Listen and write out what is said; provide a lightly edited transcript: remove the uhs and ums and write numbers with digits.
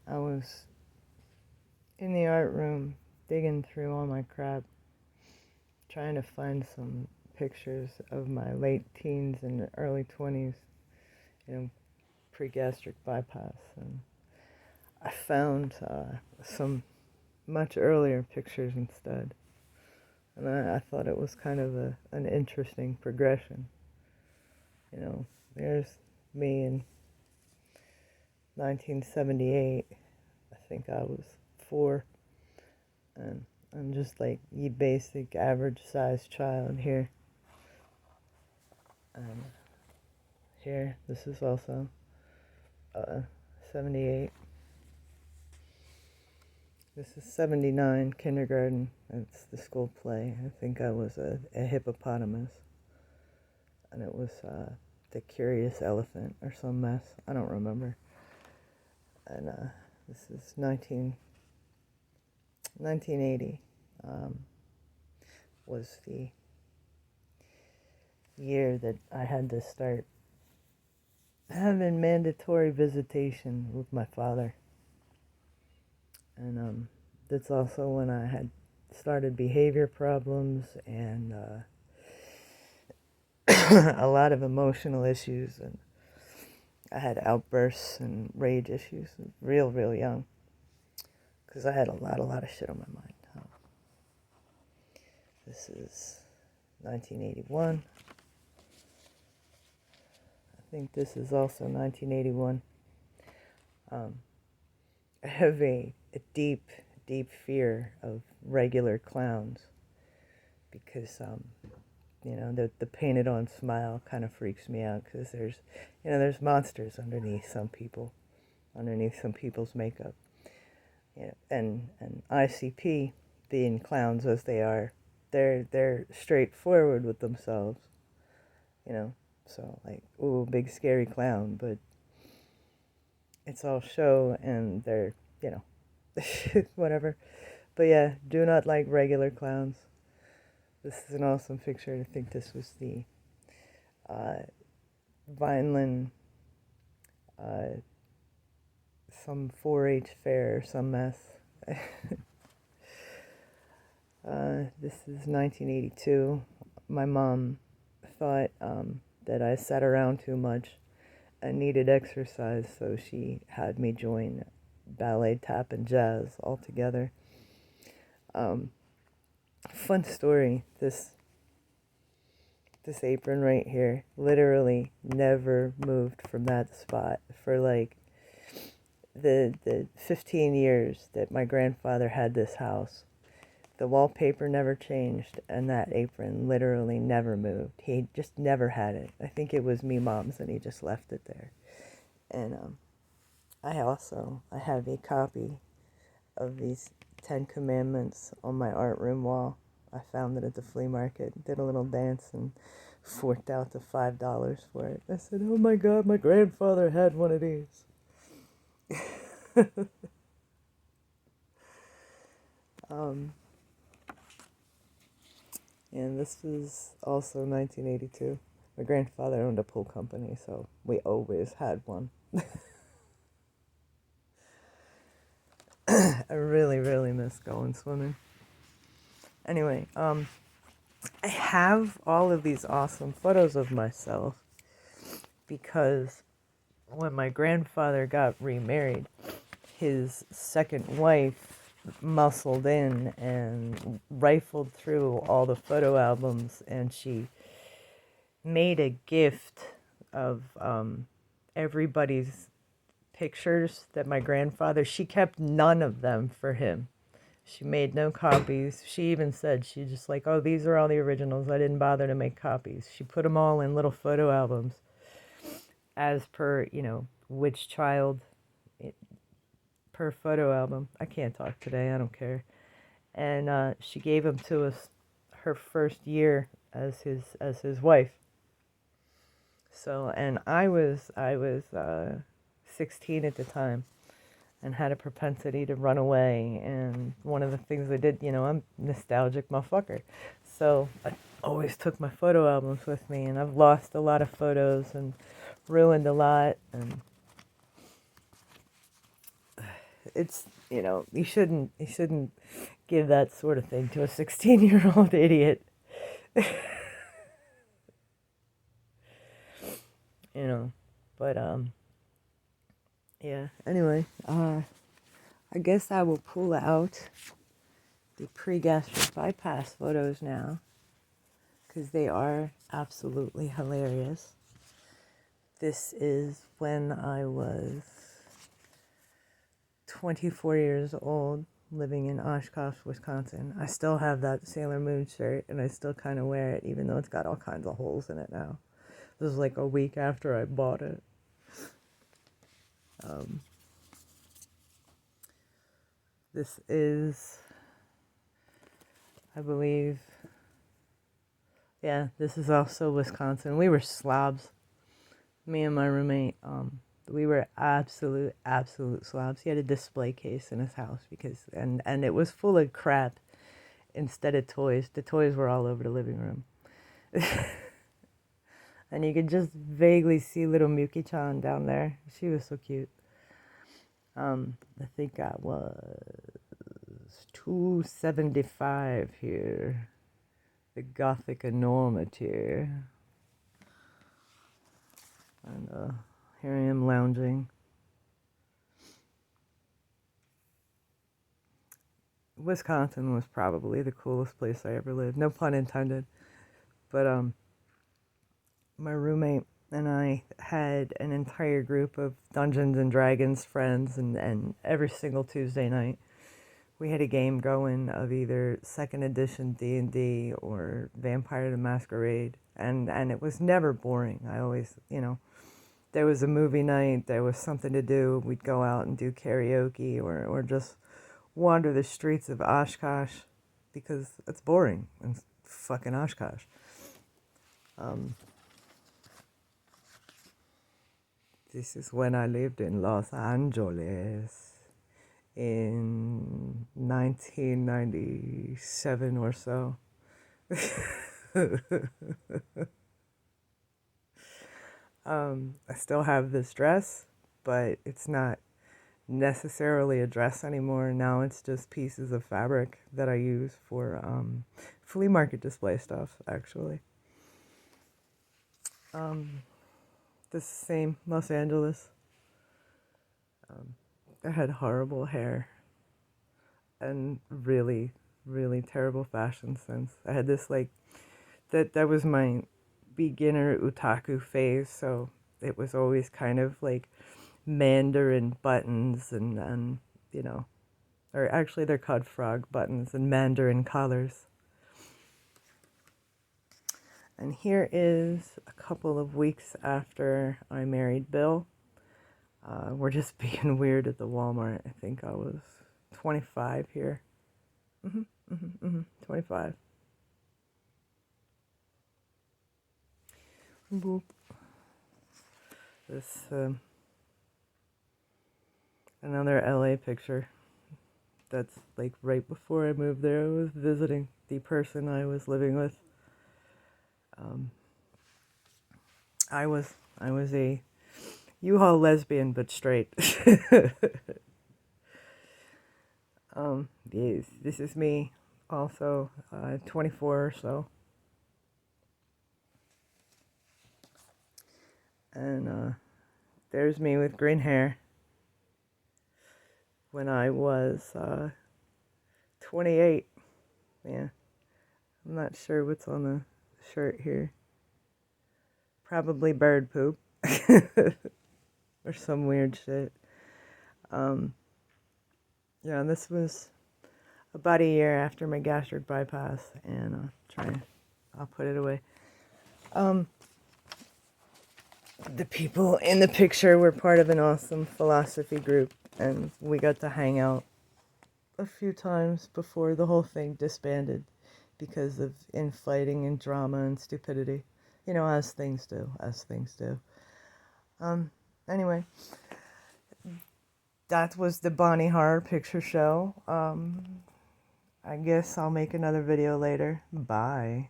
I was in the art room digging through all my crap, trying to find some pictures of my late teens and early 20s, you know, pre-gastric bypass. And I found some much earlier pictures instead. And I thought it was kind of an interesting progression. You know, there's me in 1978. I think I was 4. And I'm just like the basic average sized child here. And here, this is also 78. This is 79, kindergarten. It's the school play. I think I was a hippopotamus. And it was the curious elephant or some mess. I don't remember. And this is 1980. Was the year that I had to start having mandatory visitation with my father. And that's also when I had started behavior problems and a lot of emotional issues, and I had outbursts and rage issues real young, because I had a lot of shit on my mind. This is 1981. I think this is also 1981. I have a deep fear of regular clowns, because the painted on smile kind of freaks me out, because there's monsters underneath some people's makeup. And ICP, being clowns as they are, they're straightforward with themselves, so like, ooh, big scary clown, but it's all show, and they're, whatever. But yeah, do not like regular clowns. This is an awesome picture. I think this was the Vineland, some 4-H fair or some mess. This is 1982. My mom thought that I sat around too much and needed exercise, so she had me join ballet, tap, and jazz all together. Fun story, this apron right here literally never moved from that spot for like the 15 years that my grandfather had this house. The wallpaper never changed, and that apron literally never moved. He just never had it. I think it was me mom's, and he just left it there. And I have a copy of these 10 Commandments on my art room wall. I found it at the flea market, did a little dance, and forked out the $5 for it. I said, oh my God, my grandfather had one of these. And this was also 1982. My grandfather owned a pool company, so we always had one. I really miss going swimming. Anyway, I have all of these awesome photos of myself because when my grandfather got remarried, his second wife muscled in and rifled through all the photo albums, and she made a gift of everybody's pictures that my grandfather, she kept none of them for him. She made no copies. She even said, she just like, oh, these are all the originals. I didn't bother to make copies. She put them all in little photo albums as per, which child per photo album. I can't talk today. I don't care. And she gave them to us her first year as his wife. So, and I was 16 at the time, and had a propensity to run away. And one of the things I did, I'm a nostalgic motherfucker, so I always took my photo albums with me, and I've lost a lot of photos and ruined a lot. And it's, you shouldn't give that sort of thing to a 16-year-old idiot. you know, but, yeah, anyway, I guess I will pull out the pre-gastric bypass photos now, because they are absolutely hilarious. This is when I was 24 years old, living in Oshkosh, Wisconsin. I still have that Sailor Moon shirt, and I still kind of wear it, even though it's got all kinds of holes in it now. This is like a week after I bought it. This is, I believe, yeah, this is also Wisconsin. We were slobs. Me and my roommate, we were absolute slobs. He had a display case in his house and it was full of crap instead of toys. The toys were all over the living room. And you could just vaguely see little Miyuki-chan down there. She was so cute. I think I was 275 here. The Gothic enormity. And here I am lounging. Wisconsin was probably the coolest place I ever lived. No pun intended. But my roommate and I had an entire group of Dungeons and Dragons friends, and every single Tuesday night we had a game going of either 2nd edition D&D or Vampire the Masquerade, and it was never boring. I always, there was a movie night, there was something to do, we'd go out and do karaoke or just wander the streets of Oshkosh, because it's boring in fucking Oshkosh. This is when I lived in Los Angeles in 1997 or so. I still have this dress, but it's not necessarily a dress anymore. Now it's just pieces of fabric that I use for flea market display stuff, actually. This same Los Angeles. I had horrible hair and really, really terrible fashion sense. I had this that was my beginner otaku phase, so it was always kind of like Mandarin buttons and or actually they're called frog buttons and Mandarin collars. And here is a couple of weeks after I married Bill. We're just being weird at the Walmart. I think I was 25 here. 25. Boop. This, another LA picture. That's like right before I moved there. I was visiting the person I was living with. I was a U-Haul lesbian, but straight. Yes, this is me, also 24 or so. And there's me with green hair when I was 28. Yeah, I'm not sure what's on the shirt here. Probably bird poop or some weird shit. Yeah, this was about a year after my gastric bypass, and I'll put it away. The people in the picture were part of an awesome philosophy group, and we got to hang out a few times before the whole thing disbanded because of infighting and drama and stupidity. As things do. Anyway, that was the Bonnie Horror Picture Show. I guess I'll make another video later. Bye.